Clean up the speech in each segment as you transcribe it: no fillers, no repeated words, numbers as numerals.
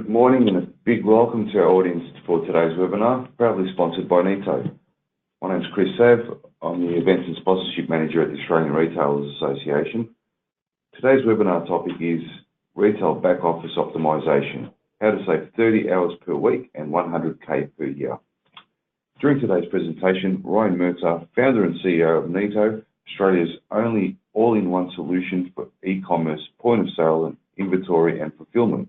Good morning and a big welcome to our audience for today's webinar, proudly sponsored by Neto. My name is Chris Sav. I'm the Events and Sponsorship Manager at the Australian Retailers Association. Today's webinar topic is Retail Back-Office Optimisation, how to save 30 hours per week and 100K per year. During today's presentation, Ryan Mercer, founder and CEO of Neto, Australia's only all-in-one solution for e-commerce, point-of-sale, and inventory and fulfillment.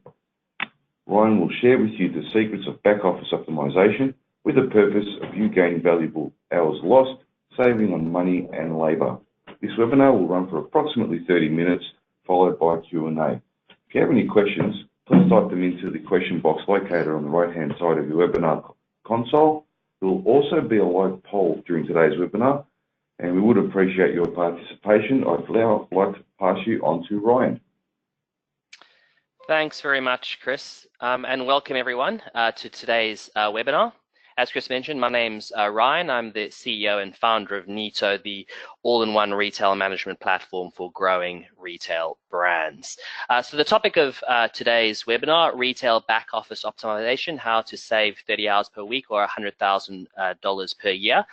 Ryan will share with you the secrets of back-office optimisation with the purpose of you gaining valuable hours lost, saving on money and labour. This webinar will run for approximately 30 minutes, followed by Q&A. If you have any questions, please type them into the question box located on the right-hand side of your webinar console. There will also be a live poll during today's webinar, and we would appreciate your participation. I'd now like to pass you on to Ryan. Thanks very much, Chris, and welcome everyone to today's webinar. As Chris mentioned, my name's Ryan. I'm the CEO and founder of Neto, the all-in-one retail management platform for growing retail brands. So the topic of today's webinar, Retail Back-Office Optimisation, how to save 30 hours per week or $100,000 per year.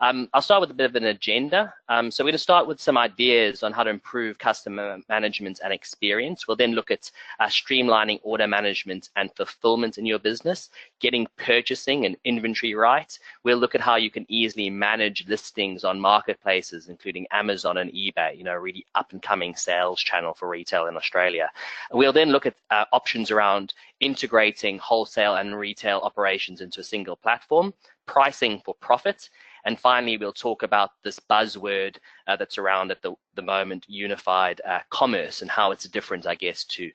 I'll start with a bit of an agenda. So we're going to start with some ideas on how to improve customer management and experience. We'll then look at streamlining order management and fulfillment in your business, getting purchasing and inventory right. We'll look at how you can easily manage listings on marketplaces, including Amazon and eBay, you know, really up-and-coming sales channel for retail in Australia. We'll then look at options around integrating wholesale and retail operations into a single platform, pricing for profit, and finally, we'll talk about this buzzword that's around at the moment, unified commerce, and how it's different, I guess, to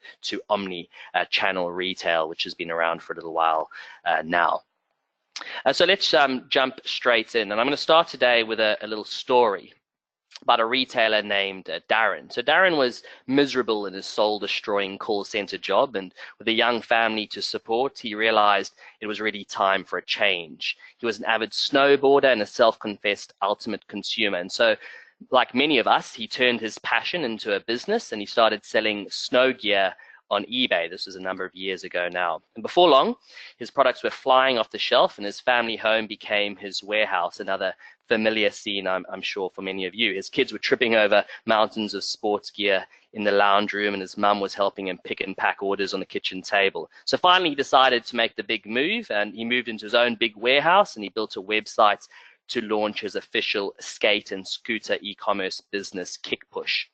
omni-channel retail, which has been around for a little while now. So let's jump straight in. And I'm going to start today with a little story about a retailer named Darren. So Darren was miserable in his soul-destroying call center job, and with a young family to support, he realized it was really time for a change. He was an avid snowboarder and a self-confessed ultimate consumer. And so, like many of us, he turned his passion into a business and he started selling snow gear on eBay. This was a number of years ago now. And before long, his products were flying off the shelf and his family home became his warehouse, another familiar scene, I'm sure, for many of you. His kids were tripping over mountains of sports gear in the lounge room, and his mum was helping him pick and pack orders on the kitchen table. So finally, he decided to make the big move, and he moved into his own big warehouse, and he built a website to launch his official skate and scooter e-commerce business, KickPush.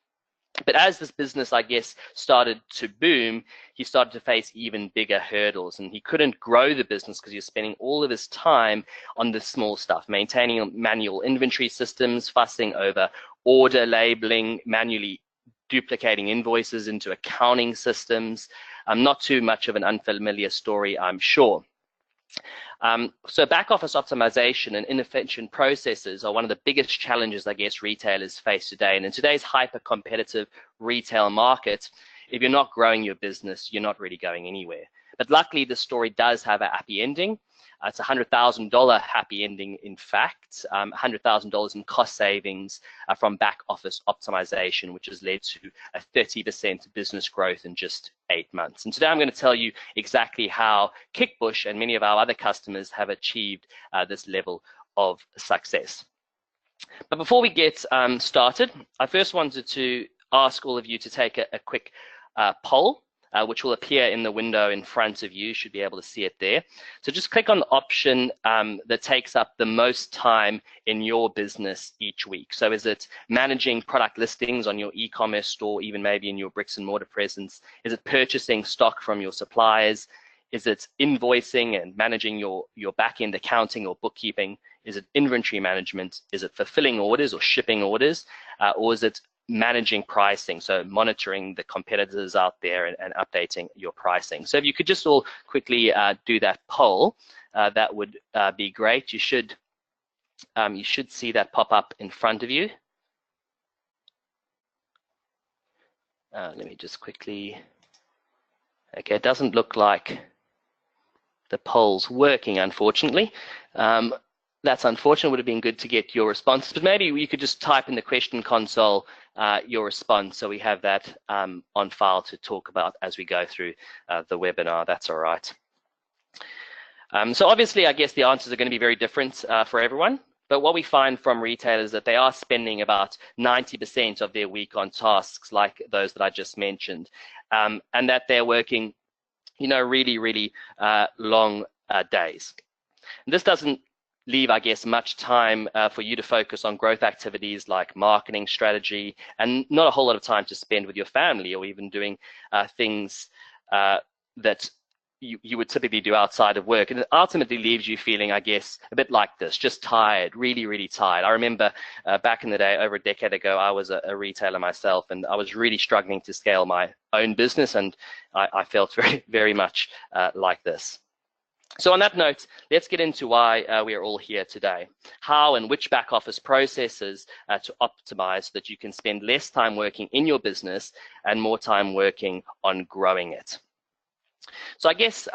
But as this business, I guess, started to boom, he started to face even bigger hurdles, and he couldn't grow the business because he was spending all of his time on the small stuff, maintaining manual inventory systems, fussing over order labeling, manually duplicating invoices into accounting systems. Not too much of an unfamiliar story, I'm sure. So back-office optimization and inefficient processes are one of the biggest challenges, I guess, retailers face today. And in today's hyper-competitive retail market, if you're not growing your business, you're not really going anywhere. But luckily, the story does have a happy ending. It's a $100,000 happy ending, in fact, $100,000 in cost savings from back-office optimization, which has led to a 30% business growth in just 8 months. And today I'm going to tell you exactly how KickPush and many of our other customers have achieved this level of success. But before we get started, I first wanted to ask all of you to take a quick poll. Which will appear in the window in front of you. You should be able to see it there. So just click on the option that takes up the most time in your business each week. So is it managing product listings on your e-commerce store, even maybe in your bricks and mortar presence? Is it purchasing stock from your suppliers? Is it invoicing and managing your back-end accounting or bookkeeping? Is it inventory management? Is it fulfilling orders or shipping orders? Or is it managing pricing, so monitoring the competitors out there and updating your pricing? So if you could just all quickly do that poll, that would be great. You should see that pop up in front of you. Let me just quickly. Okay, it doesn't look like the poll's working, unfortunately. That's unfortunate. It would have been good to get your responses, but maybe you could just type in the question console your response so we have that on file to talk about as we go through the webinar. That's all right. So obviously, I guess the answers are going to be very different for everyone. But what we find from retailers that they are spending about 90% of their week on tasks like those that I just mentioned, and that they're working, really long days. And this doesn't leave, I guess, much time for you to focus on growth activities like marketing strategy, and not a whole lot of time to spend with your family or even doing things that you would typically do outside of work. And it ultimately leaves you feeling, I guess, a bit like this, just tired, really tired. I remember back in the day, over a decade ago, I was a retailer myself, and I was really struggling to scale my own business, and I felt very much like this. So on that note, let's get into why we are all here today. How and which back office processes to optimize so that you can spend less time working in your business and more time working on growing it. So I guess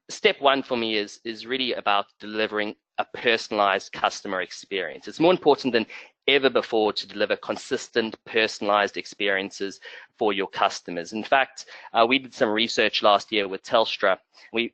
step one for me is really about delivering a personalized customer experience. It's more important than ever before to deliver consistent, personalized experiences for your customers. In fact, we did some research last year with Telstra,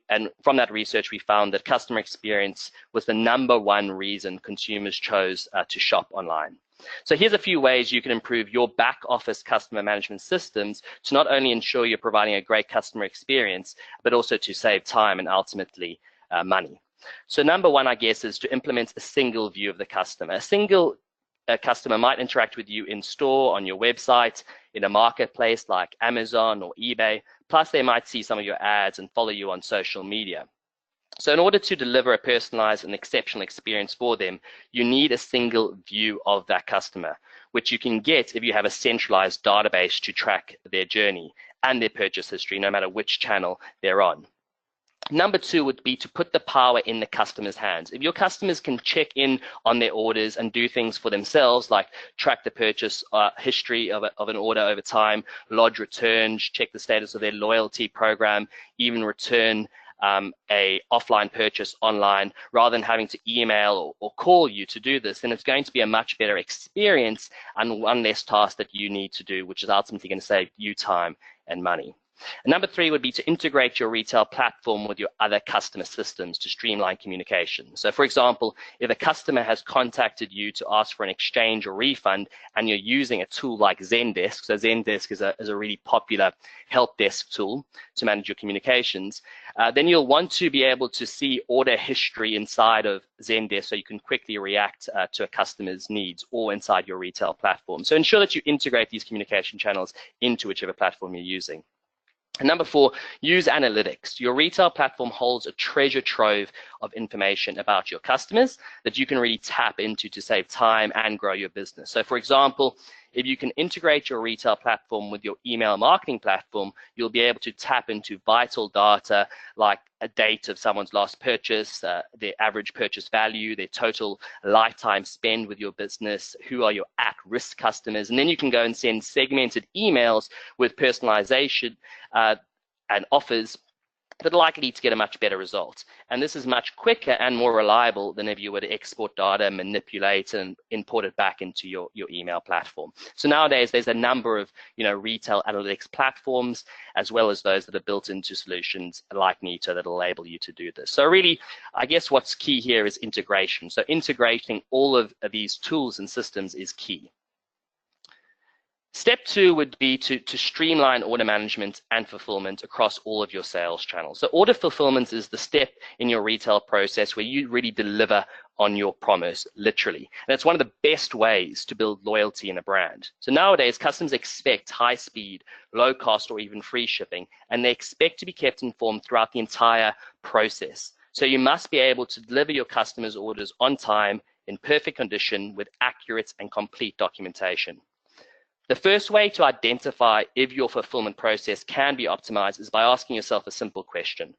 and from that research, we found that customer experience was the #1 reason consumers chose to shop online. So here's a few ways you can improve your back office customer management systems to not only ensure you're providing a great customer experience, but also to save time and ultimately money. So #1, I guess, is to implement a single view of the customer. A single customer might interact with you in store, on your website, in a marketplace like Amazon or eBay, plus they might see some of your ads and follow you on social media. So in order to deliver a personalized and exceptional experience for them, you need a single view of that customer, which you can get if you have a centralized database to track their journey and their purchase history, no matter which channel they're on. #2 would be to put the power in the customer's hands. If your customers can check in on their orders and do things for themselves, like track the purchase history of an order over time, lodge returns, check the status of their loyalty program, even return a offline purchase online, rather than having to email or call you to do this, then it's going to be a much better experience and one less task that you need to do, which is ultimately going to save you time and money. And #3 would be to integrate your retail platform with your other customer systems to streamline communication. So for example, if a customer has contacted you to ask for an exchange or refund and you're using a tool like Zendesk, so Zendesk is a really popular help desk tool to manage your communications, then you'll want to be able to see order history inside of Zendesk so you can quickly react to a customer's needs, or inside your retail platform. So ensure that you integrate these communication channels into whichever platform you're using. And #4, use analytics. Your retail platform holds a treasure trove of information about your customers that you can really tap into to save time and grow your business. So for example, if you can integrate your retail platform with your email marketing platform, you'll be able to tap into vital data like a date of someone's last purchase, their average purchase value, their total lifetime spend with your business, who are your at-risk customers, and then you can go and send segmented emails with personalization and offers that are likely to get a much better result. And this is much quicker and more reliable than if you were to export data, manipulate, and import it back into your email platform. So nowadays, there's a number of retail analytics platforms, as well as those that are built into solutions like Neto that will enable you to do this. So really, I guess what's key here is integration. So integrating all of these tools and systems is key. Step 2 would be to streamline order management and fulfillment across all of your sales channels. So order fulfillment is the step in your retail process where you really deliver on your promise, literally. And it's one of the best ways to build loyalty in a brand. So nowadays, customers expect high speed, low cost, or even free shipping, and they expect to be kept informed throughout the entire process. So you must be able to deliver your customers' orders on time, in perfect condition, with accurate and complete documentation. The first way to identify if your fulfillment process can be optimized is by asking yourself a simple question.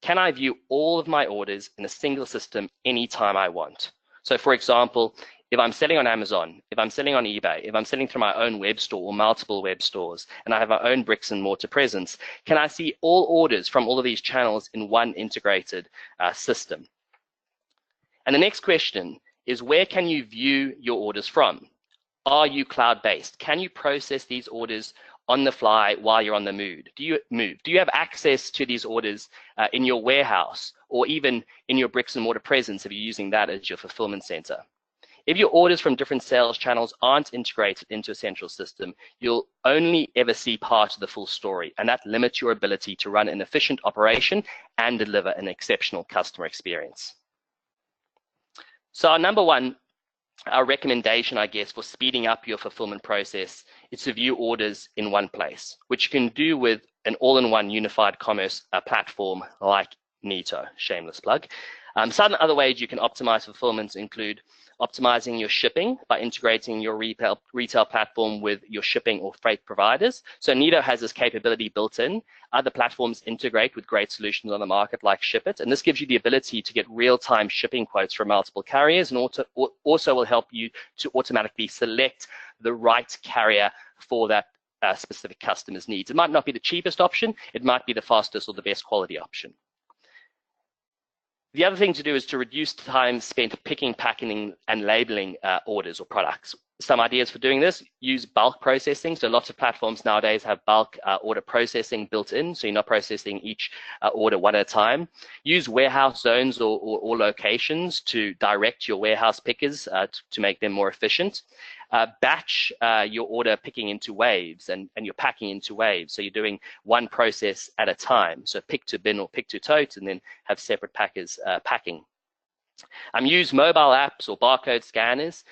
Can I view all of my orders in a single system anytime I want? So for example, if I'm selling on Amazon, if I'm selling on eBay, if I'm selling through my own web store or multiple web stores, and I have my own bricks and mortar presence, can I see all orders from all of these channels in one integrated system? And the next question is, where can you view your orders from? Are you cloud-based? Can you process these orders on the fly while you're on the move? Do you have access to these orders in your warehouse or even in your bricks and mortar presence if you're using that as your fulfillment center? If your orders from different sales channels aren't integrated into a central system, you'll only ever see part of the full story, and that limits your ability to run an efficient operation and deliver an exceptional customer experience. So our recommendation, I guess, for speeding up your fulfillment process is to view orders in one place, which you can do with an all-in-one unified commerce platform like Neto, shameless plug. Some other ways you can optimize fulfillments include optimizing your shipping by integrating your retail platform with your shipping or freight providers. So Neto has this capability built in. Other platforms integrate with great solutions on the market like ShipIt, and this gives you the ability to get real-time shipping quotes from multiple carriers, and also will help you to automatically select the right carrier for that specific customer's needs. It might not be the cheapest option, it might be the fastest or the best quality option. The other thing to do is to reduce time spent picking, packing, and labeling orders or products. Some ideas for doing this: use bulk processing. So lots of platforms nowadays have bulk order processing built in, so you're not processing each order one at a time. Use warehouse zones or locations to direct your warehouse pickers to make them more efficient. Batch your order picking into waves and your packing into waves. So you're doing one process at a time. So pick to bin or pick to tote, and then have separate packers packing. Use mobile apps or barcode scanners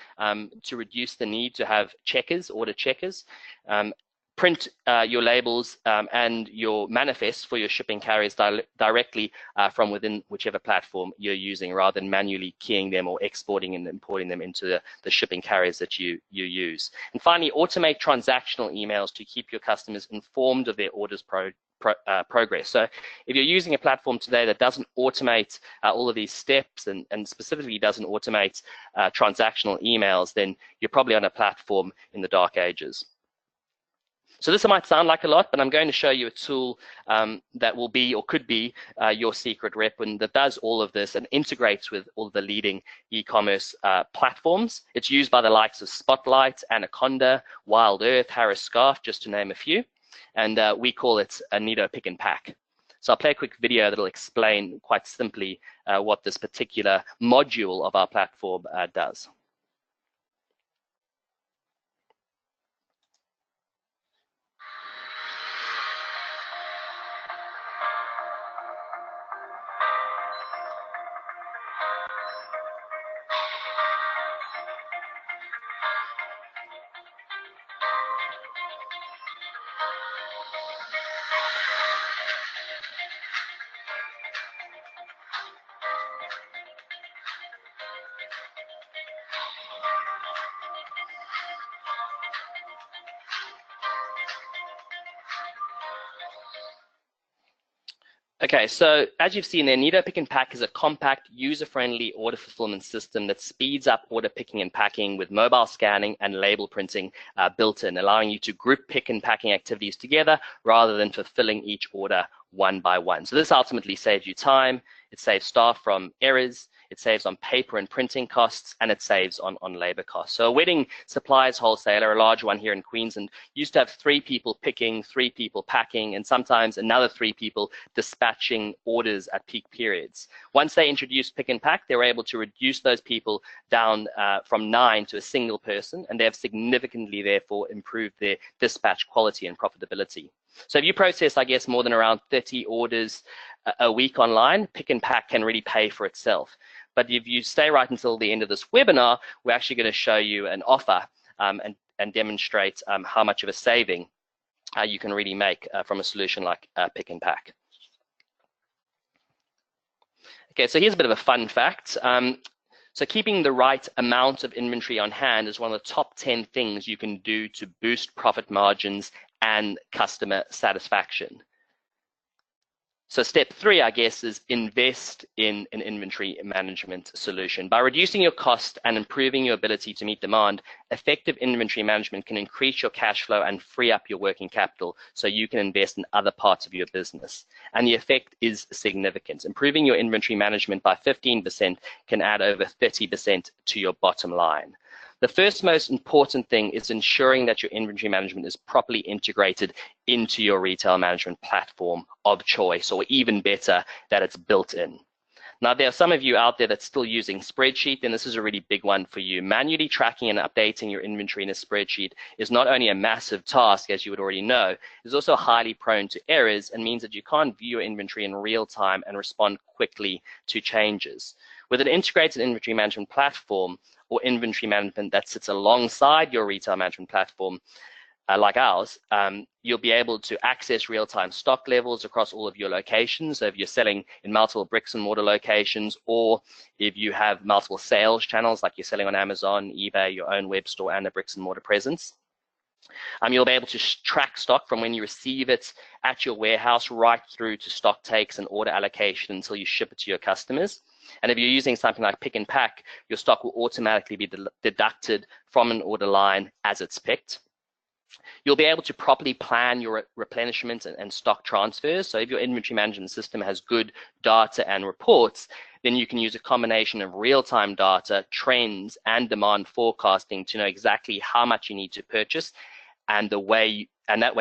to reduce the need to have order checkers. Print your labels and your manifests for your shipping carriers directly from within whichever platform you're using, rather than manually keying them or exporting and importing them into the shipping carriers that you use. And finally, automate transactional emails to keep your customers informed of their orders progress. So if you're using a platform today that doesn't automate all of these steps and specifically doesn't automate transactional emails, then you're probably on a platform in the dark ages. So this might sound like a lot, but I'm going to show you a tool that will be or could be your secret weapon that does all of this and integrates with all the leading e-commerce platforms. It's used by the likes of Spotlight, Anaconda, Wild Earth, Harris Scarf, just to name a few. And we call it a Neto Pick and Pack. So I'll play a quick video that'll explain quite simply what this particular module of our platform does. Okay, so as you've seen there, Neto Pick and Pack is a compact, user-friendly order fulfillment system that speeds up order picking and packing with mobile scanning and label printing built in, allowing you to group pick and packing activities together rather than fulfilling each order one by one. So this ultimately saves you time, it saves staff from errors, it saves on paper and printing costs, and it saves on labor costs. So a wedding supplies wholesaler, a large one here in Queensland, used to have 3 people picking, 3 people packing, and sometimes another 3 people dispatching orders at peak periods. Once they introduced Pick and Pack, they were able to reduce those people down from 9 to a single person, and they have significantly, therefore, improved their dispatch quality and profitability. So if you process, I guess, more than around 30 orders a week online, Pick and Pack can really pay for itself. But if you stay right until the end of this webinar, we're actually going to show you an offer and demonstrate how much of a saving you can really make from a solution like Pick and Pack. Okay, so here's a bit of a fun fact. So keeping the right amount of inventory on hand is one of the top 10 things you can do to boost profit margins and customer satisfaction. So step 3, I guess, is invest in an inventory management solution. By reducing your cost and improving your ability to meet demand, effective inventory management can increase your cash flow and free up your working capital so you can invest in other parts of your business. And the effect is significant. Improving your inventory management by 15% can add over 30% to your bottom line. The first most important thing is ensuring that your inventory management is properly integrated into your retail management platform of choice, or even better, that it's built in. Now, there are some of you out there that's still using spreadsheet, and this is a really big one for you. Manually tracking and updating your inventory in a spreadsheet is not only a massive task, as you would already know, it's also highly prone to errors and means that you can't view your inventory in real time and respond quickly to changes. With an integrated inventory management platform or inventory management that sits alongside your retail management platform, like ours, you'll be able to access real-time stock levels across all of your locations. So if you're selling in multiple bricks and mortar locations, or if you have multiple sales channels, like you're selling on Amazon, eBay, your own web store, and a bricks and mortar presence, you'll be able to track stock from when you receive it at your warehouse right through to stock takes and order allocation until you ship it to your customers. And if you're using something like pick and pack, your stock will automatically be deducted from an order line as it's picked. You'll be able to properly plan your replenishment and stock transfers. So if your inventory management system has good data and reports, then you can use a combination of real-time data, trends, and demand forecasting to know exactly how much you need to purchase, and that way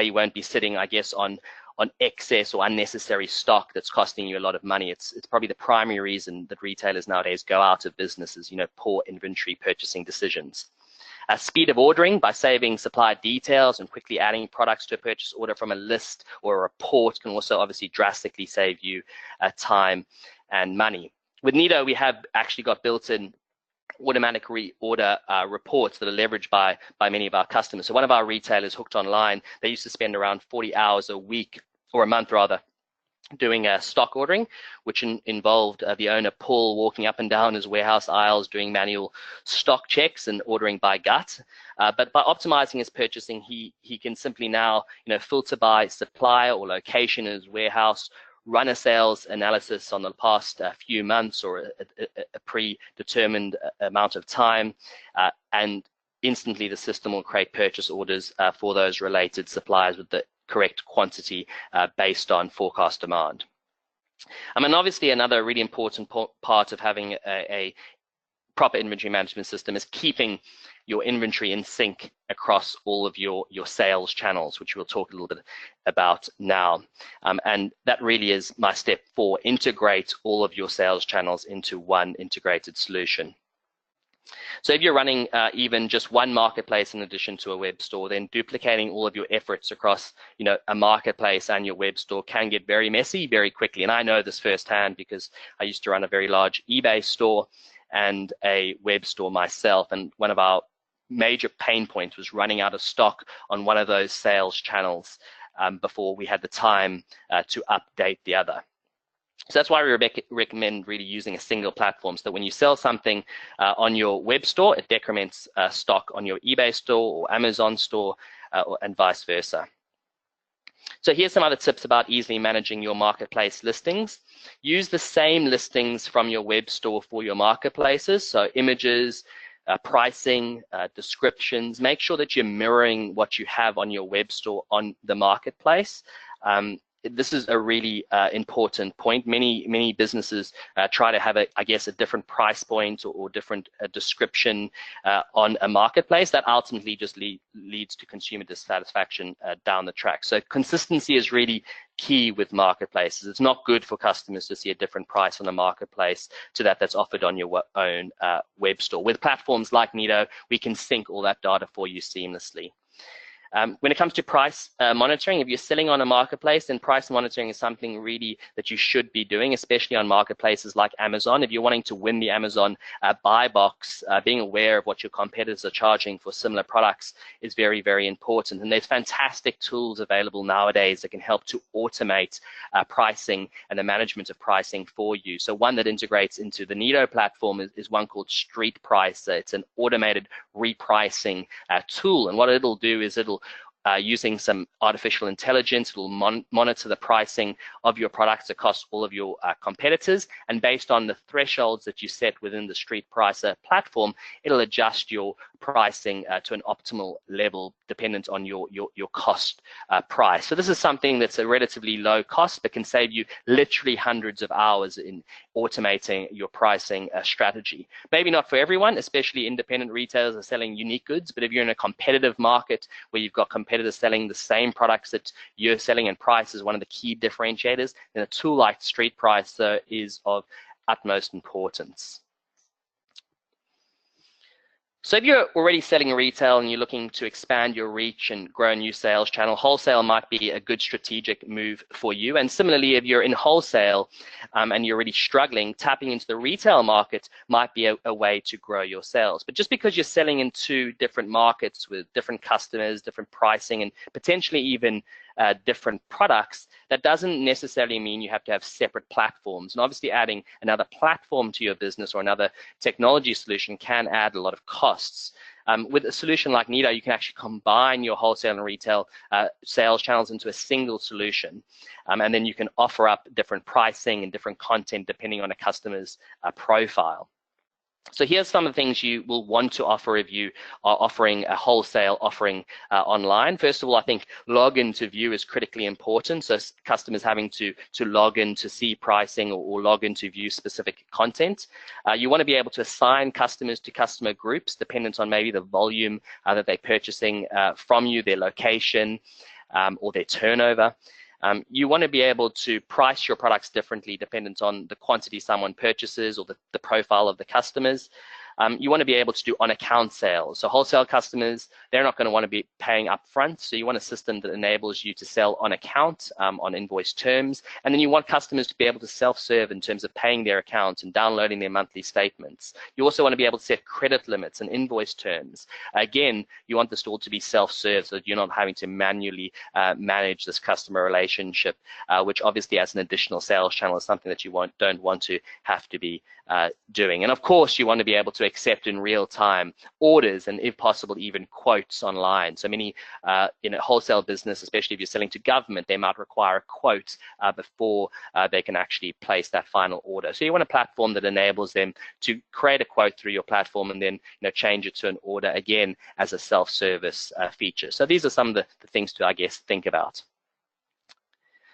you won't be sitting, I guess, on excess or unnecessary stock that's costing you a lot of money. It's probably the primary reason that retailers nowadays go out of business is, poor inventory purchasing decisions. Speed of ordering by saving supply details and quickly adding products to a purchase order from a list or a report can also obviously drastically save you time and money. With Neto, we have actually got built-in automatic reorder reports that are leveraged by many of our customers. So one of our retailers, Hooked Online, they used to spend around 40 hours a week, or a month rather, doing stock ordering, which involved the owner Paul walking up and down his warehouse aisles doing manual stock checks and ordering by gut. But by optimizing his purchasing, he can simply now filter by supplier or location in his warehouse, run a sales analysis on the past few months or a predetermined amount of time, and instantly the system will create purchase orders for those related suppliers with the correct quantity based on forecast demand. And obviously another really important part of having a proper inventory management system is keeping your inventory in sync across all of your sales channels, which we'll talk a little bit about now. And that really is my step 4, integrate all of your sales channels into one integrated solution. So if you're running even just one marketplace in addition to a web store, then duplicating all of your efforts across a marketplace and your web store can get very messy very quickly. And I know this firsthand because I used to run a very large eBay store and a web store myself. And one of our major pain points was running out of stock on one of those sales channels before we had the time to update the other. So that's why we recommend really using a single platform, so that when you sell something on your web store, it decrements stock on your eBay store or Amazon store and vice versa. So here's some other tips about easily managing your marketplace listings. Use the same listings from your web store for your marketplaces, so images, pricing, descriptions. Make sure that you're mirroring what you have on your web store on the marketplace. This is a really important point. Many businesses try to have I guess a different price point or different description on a marketplace that ultimately just leads to consumer dissatisfaction down the track. So consistency is really key with marketplaces. It's not good for customers to see a different price on a marketplace to that's offered on your own web store. With platforms like Neto, we can sync all that data for you seamlessly. When it comes to price monitoring, if you're selling on a marketplace, then price monitoring is something really that you should be doing, especially on marketplaces like Amazon. If you're wanting to win the Amazon buy box, being aware of what your competitors are charging for similar products is very, very important. And there's fantastic tools available nowadays that can help to automate pricing and the management of pricing for you. So one that integrates into the Neto platform is one called Streetprice. It's an automated repricing tool. And what it'll do is it'll using some artificial intelligence, it will monitor the pricing of your products across all of your competitors, and based on the thresholds that you set within the Streetpricer platform, it'll adjust your pricing to an optimal level dependent on your cost price. So this is something that's a relatively low cost but can save you literally hundreds of hours in automating your pricing strategy. Maybe not for everyone, especially independent retailers are selling unique goods, but if you're in a competitive market where you've got competitors selling the same products that you're selling and price is one of the key differentiators, then a tool like Street Pricer is of utmost importance. So if you're already selling retail and you're looking to expand your reach and grow a new sales channel, wholesale might be a good strategic move for you. And similarly, if you're in wholesale and you're already struggling, tapping into the retail market might be a way to grow your sales. But just because you're selling in two different markets with different customers, different pricing, and potentially even different products, that doesn't necessarily mean you have to have separate platforms. And obviously adding another platform to your business or another technology solution can add a lot of costs. With a solution like Neto, you can actually combine your wholesale and retail sales channels into a single solution. And then you can offer up different pricing and different content depending on a customer's profile. So here's some of the things you will want to offer if you are offering a wholesale offering online. First of all, I think login to view is critically important. So customers having to log in to see pricing or log in to view specific content. You want to be able to assign customers to customer groups dependent on maybe the volume that they're purchasing from you, their location, or their turnover. You want to be able to price your products differently dependent on the quantity someone purchases or the profile of the customers. You want to be able to do on-account sales. So wholesale customers, they're not going to want to be paying upfront. So you want a system that enables you to sell on account, on invoice terms. And then you want customers to be able to self-serve in terms of paying their accounts and downloading their monthly statements. You also want to be able to set credit limits and invoice terms. Again, you want this all to be self-serve so that you're not having to manually manage this customer relationship, which obviously as an additional sales channel is something that you don't want to have to be doing. And of course, you want to be able to accept in real time orders and if possible even quotes online. So many in a wholesale business, especially if you're selling to government, they might require a quote before they can actually place that final order. So you want a platform that enables them to create a quote through your platform and then change it to an order again as a self-service feature. So these are some of the things to, I guess, think about.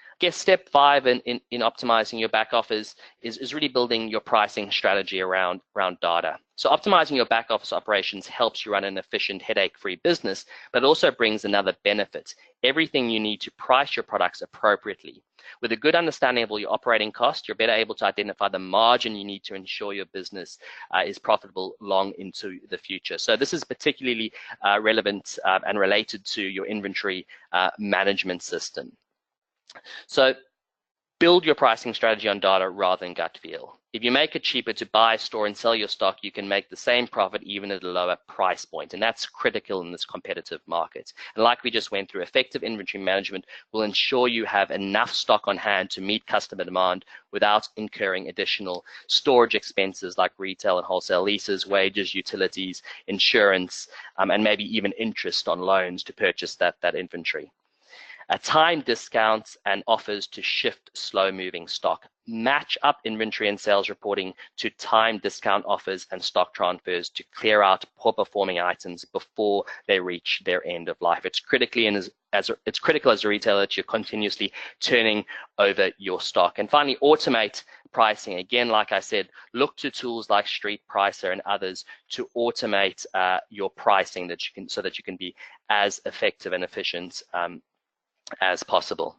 I guess step 5 in optimizing your back office is really building your pricing strategy around data. So optimizing your back office operations helps you run an efficient, headache-free business, but it also brings another benefit. Everything you need to price your products appropriately. With a good understanding of all your operating costs, you're better able to identify the margin you need to ensure your business is profitable long into the future. So this is particularly relevant and related to your inventory management system. So build your pricing strategy on data rather than gut feel. If you make it cheaper to buy, store, and sell your stock, you can make the same profit even at a lower price point. And that's critical in this competitive market. And like we just went through, effective inventory management will ensure you have enough stock on hand to meet customer demand without incurring additional storage expenses like retail and wholesale leases, wages, utilities, insurance, and maybe even interest on loans to purchase that inventory. Time discounts and offers to shift slow-moving stock. Match up inventory and sales reporting to time discount offers and stock transfers to clear out poor-performing items before they reach their end of life. It's critical as a retailer that you're continuously turning over your stock. And finally, automate pricing. Again, like I said, look to tools like Street Pricer and others to automate your pricing so that you can be as effective and efficient as possible.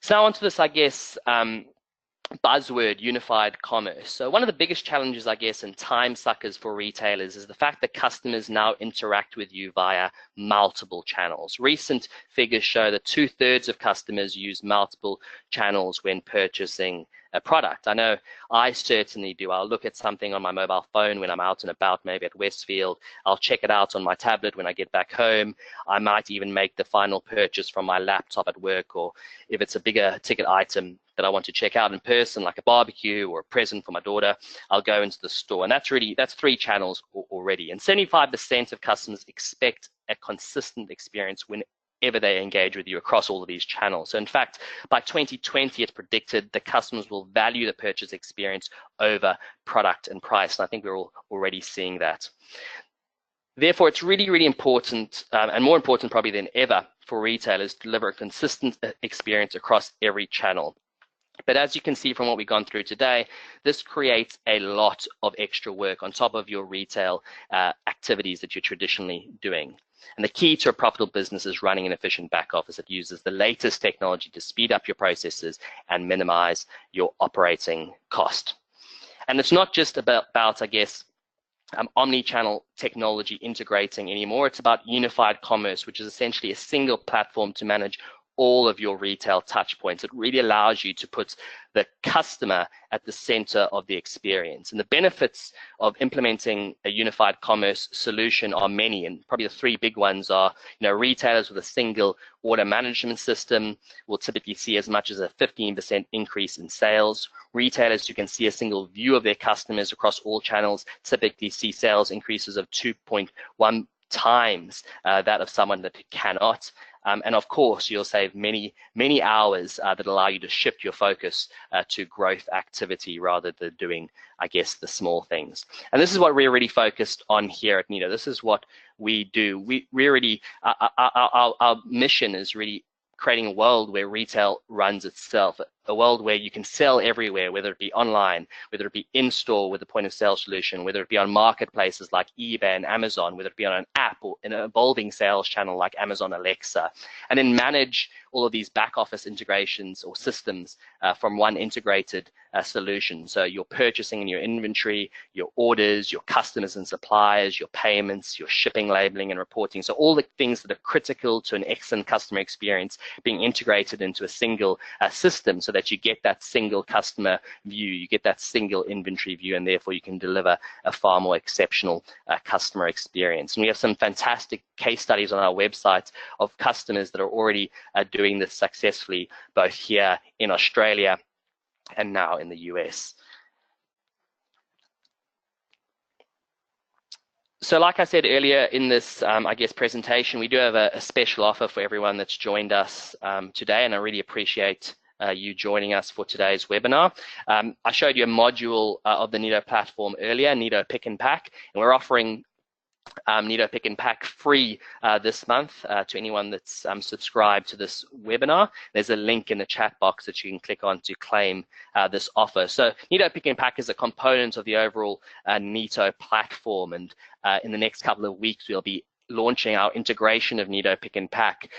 So on to this, I guess, buzzword, unified commerce. So one of the biggest challenges, I guess, and time suckers for retailers is the fact that customers now interact with you via multiple channels. Recent figures show that 2/3 of customers use multiple channels when purchasing a product. I know I certainly do. I'll look at something on my mobile phone when I'm out and about, maybe at Westfield. I'll check it out on my tablet when I get back home. I might even make the final purchase from my laptop at work, or if it's a bigger ticket item that I want to check out in person, like a barbecue or a present for my daughter, I'll go into the store. And that's 3 channels already. And 75% of customers expect a consistent experience whenever they engage with you across all of these channels. So in fact, by 2020, it's predicted the customers will value the purchase experience over product and price. And I think we're all already seeing that. Therefore, it's really, really important, and more important probably than ever for retailers to deliver a consistent experience across every channel. But as you can see from what we've gone through today, this creates a lot of extra work on top of your retail activities that you're traditionally doing. And the key to a profitable business is running an efficient back office that uses the latest technology to speed up your processes and minimize your operating cost. And it's not just about I guess, omni-channel technology integrating anymore. It's about unified commerce, which is essentially a single platform to manage all of your retail touch points. It really allows you to put the customer at the center of the experience. And the benefits of implementing a unified commerce solution are many, and probably the three big ones are, retailers with a single order management system will typically see as much as a 15% increase in sales. Retailers who can see a single view of their customers across all channels typically see sales increases of 2.1 times that of someone that cannot. And of course, you'll save many, many hours that allow you to shift your focus to growth activity rather than doing, I guess, the small things. And this is what we're really focused on here at Neto. This is what we do. We really, our mission is really creating a world where retail runs itself, a world where you can sell everywhere, whether it be online, whether it be in-store with a point of sale solution, whether it be on marketplaces like eBay and Amazon, whether it be on an app or in an evolving sales channel like Amazon Alexa, and then manage all of these back office integrations or systems from one integrated solution. So your purchasing and your inventory, your orders, your customers and suppliers, your payments, your shipping, labeling and reporting. So all the things that are critical to an excellent customer experience being integrated into a single system so that you get that single customer view, you get that single inventory view, and therefore you can deliver a far more exceptional customer experience. And we have some fantastic case studies on our website of customers that are already doing this successfully, both here in Australia and now in the US. So like I said earlier in this, I guess, presentation, we do have a special offer for everyone that's joined us today, and I really appreciate you joining us for today's webinar. I showed you a module of the Neto platform earlier, Neto Pick and Pack, and we're offering Neto Pick and Pack free this month to anyone that's subscribed to this webinar. There's a link in the chat box that you can click on to claim this offer. So Neto Pick and Pack is a component of the overall Neto platform, and in the next couple of weeks we'll be launching our integration of Neto Pick and Pack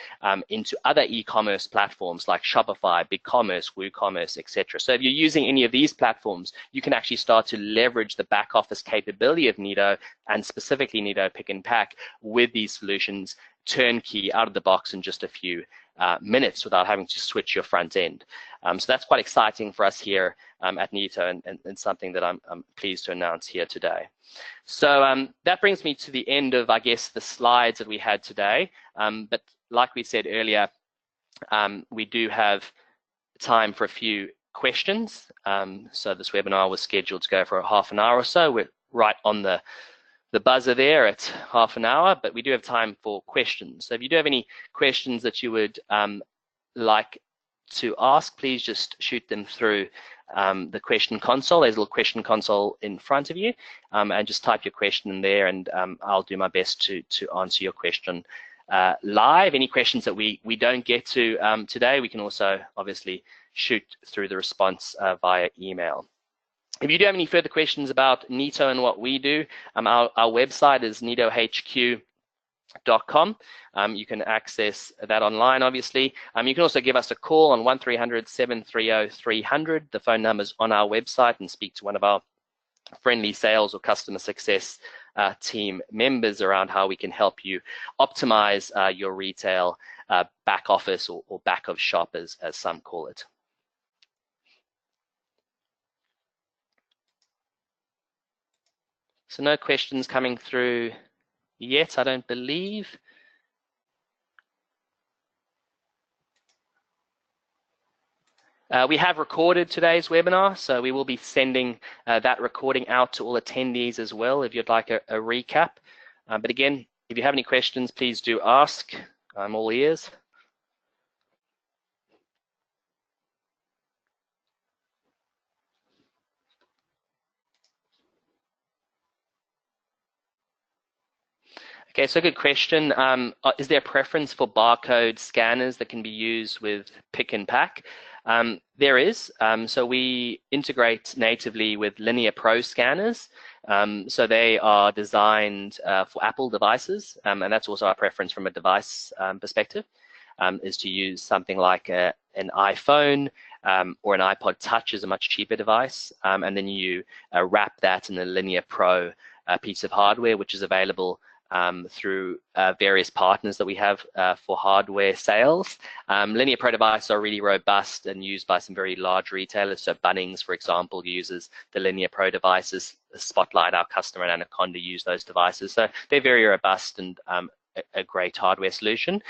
into other e-commerce platforms like Shopify, BigCommerce, WooCommerce, etc. So if you're using any of these platforms, you can actually start to leverage the back office capability of Neto, and specifically Neto Pick and Pack, with these solutions turnkey out of the box in just a few minutes without having to switch your front end. So that's quite exciting for us here at Neto, and something that I'm pleased to announce here today. So that brings me to the end of, I guess, the slides that we had today. But like we said earlier, we do have time for a few questions. So this webinar was scheduled to go for half an hour or so. We're right on the buzzer there at half an hour, but we do have time for questions. So if you do have any questions that you would like to ask, please just shoot them through the question console. There's a little question console in front of you, and just type your question in there, and I'll do my best to answer your question live. Any questions that we don't get to today, we can also obviously shoot through the response via email. If you do have any further questions about Neto and what we do, our website is netohq.com. You can access that online, obviously. You can also give us a call on 1300 730 300. The phone number's on our website, and speak to one of our friendly sales or customer success team members around how we can help you optimize your retail back office, or back of shop, as some call it. So no questions coming through yet, I don't believe. We have recorded today's webinar, so we will be sending that recording out to all attendees as well if you'd like a recap. But again, if you have any questions, please do ask. I'm all ears. Okay, so good question. Is there a preference for barcode scanners that can be used with pick and pack? There is. So we integrate natively with Linear Pro scanners. So they are designed for Apple devices, and that's also our preference from a device perspective, is to use something like an iPhone or an iPod Touch is a much cheaper device, and then you wrap that in a Linear Pro piece of hardware, which is available through various partners that we have for hardware sales. Linear Pro devices are really robust and used by some very large retailers. So Bunnings, for example, uses the Linear Pro devices. Spotlight, our customer, and Anaconda use those devices. So they're very robust and a great hardware solution.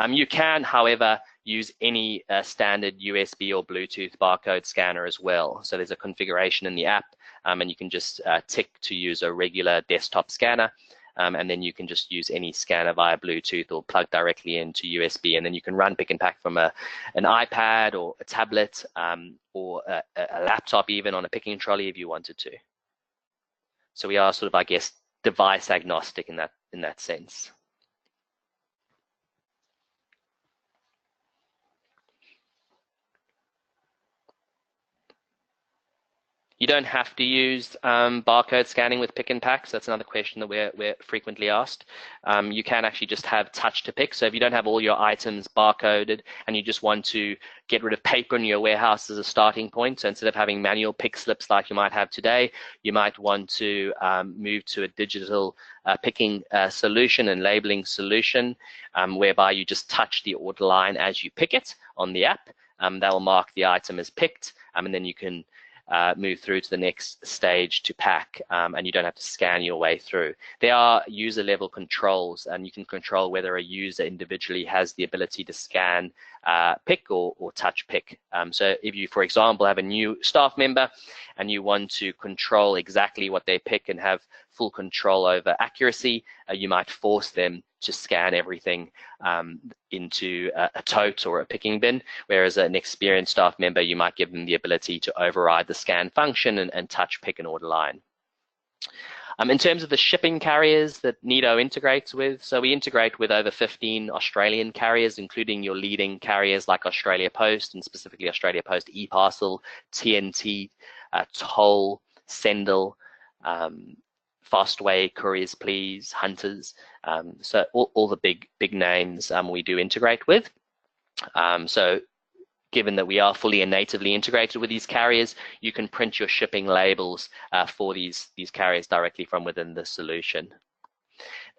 You can, however, use any standard USB or Bluetooth barcode scanner as well. So there's a configuration in the app, and you can just tick to use a regular desktop scanner. And then you can just use any scanner via Bluetooth or plug directly into USB, and then you can run pick and pack from an iPad or a tablet or a laptop, even on a picking trolley if you wanted to. So we are sort of, I guess, device agnostic in that sense. You don't have to use barcode scanning with pick and pack. So that's another question that we're frequently asked. You can actually just have touch to pick. So if you don't have all your items barcoded and you just want to get rid of paper in your warehouse as a starting point, so instead of having manual pick slips like you might have today, you might want to move to a digital picking solution and labeling solution, whereby you just touch the order line as you pick it on the app. That will mark the item as picked, and then you can move through to the next stage to pack, and you don't have to scan your way through. There are user level controls, and you can control whether a user individually has the ability to scan, pick or touch pick. So if you, for example, have a new staff member and you want to control exactly what they pick and have full control over accuracy, you might force them to scan everything into a tote or a picking bin, whereas an experienced staff member, you might give them the ability to override the scan function and touch pick an order line. In terms of the shipping carriers that Neto integrates with, so we integrate with over 15 Australian carriers, including your leading carriers like Australia Post, and specifically Australia Post eParcel, TNT, Toll, Sendle, Fastway, Couriers Please, Hunters, so all the big names we do integrate with. So given that we are fully and natively integrated with these carriers, you can print your shipping labels for these carriers directly from within the solution.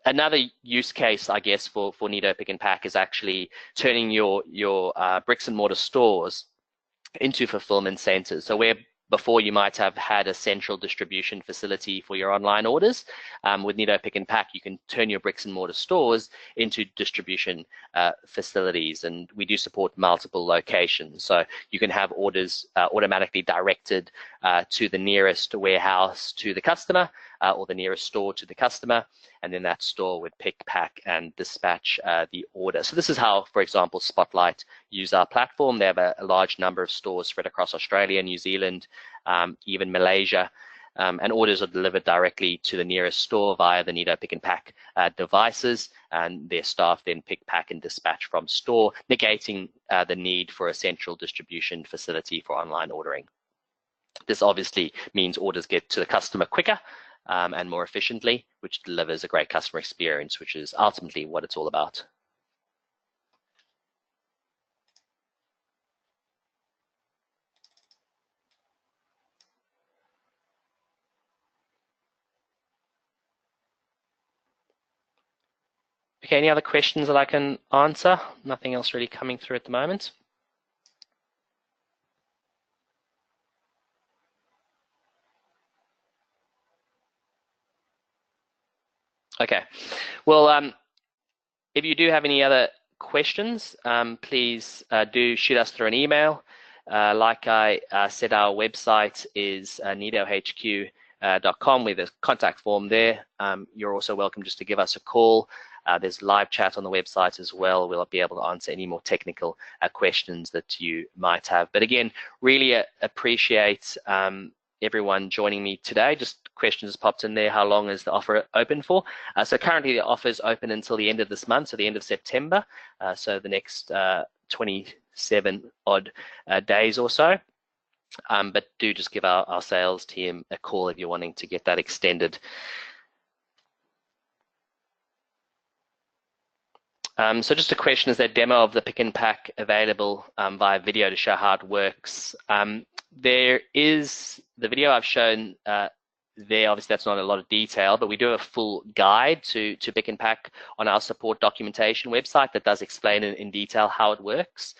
Another use case, I guess, for Neto Pick and Pack is actually turning your bricks and mortar stores into fulfillment centers. So where before you might have had a central distribution facility for your online orders, with Neto Pick and Pack, you can turn your bricks and mortar stores into distribution facilities, and we do support multiple locations. So you can have orders automatically directed to the nearest warehouse to the customer, or the nearest store to the customer, and then that store would pick, pack, and dispatch the order. So this is how, for example, Spotlight use our platform. They have a large number of stores spread across Australia, New Zealand, even Malaysia, and orders are delivered directly to the nearest store via the Neto Pick and Pack devices, and their staff then pick, pack, and dispatch from store, negating the need for a central distribution facility for online ordering. This obviously means orders get to the customer quicker and more efficiently, which delivers a great customer experience, which is ultimately what it's all about. Okay, any other questions that I can answer? Nothing else really coming through at the moment. Okay, well, if you do have any other questions, please do shoot us through an email. Like I said, our website is netohq.com with a contact form there. You're also welcome just to give us a call There's live chat on the website as well. We'll be able to answer any more technical questions that you might have. But again, really appreciate everyone joining me today. Just questions popped in there. How long is the offer open for? So currently the offer is open until the end of this month, so the end of September. So the next 27 odd days or so. But do just give our sales team a call if you're wanting to get that extended. So just a question, is there a demo of the pick and pack available via video to show how it works? There is the video I've shown there. Obviously that's not a lot of detail, but we do have a full guide to pick and pack on our support documentation website that does explain in detail how it works.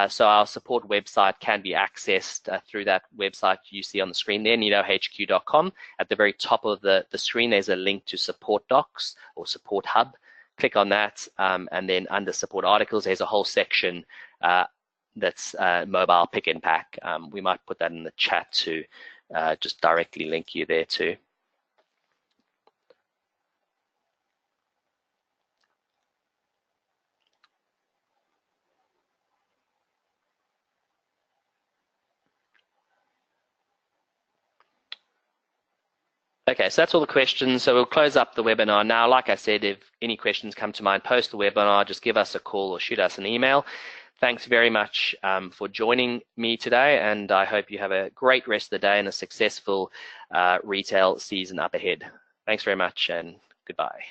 So our support website can be accessed through that website you see on the screen there, netohq.com. At the very top of the screen, there's a link to support docs or support hub. Click on that, and then under support articles, there's a whole section that's mobile pick and pack. We might put that in the chat to just directly link you there too. Okay, so that's all the questions. So we'll close up the webinar now. Like I said, if any questions come to mind post the webinar, just give us a call or shoot us an email. Thanks very much for joining me today, and I hope you have a great rest of the day and a successful retail season up ahead. Thanks very much, and goodbye.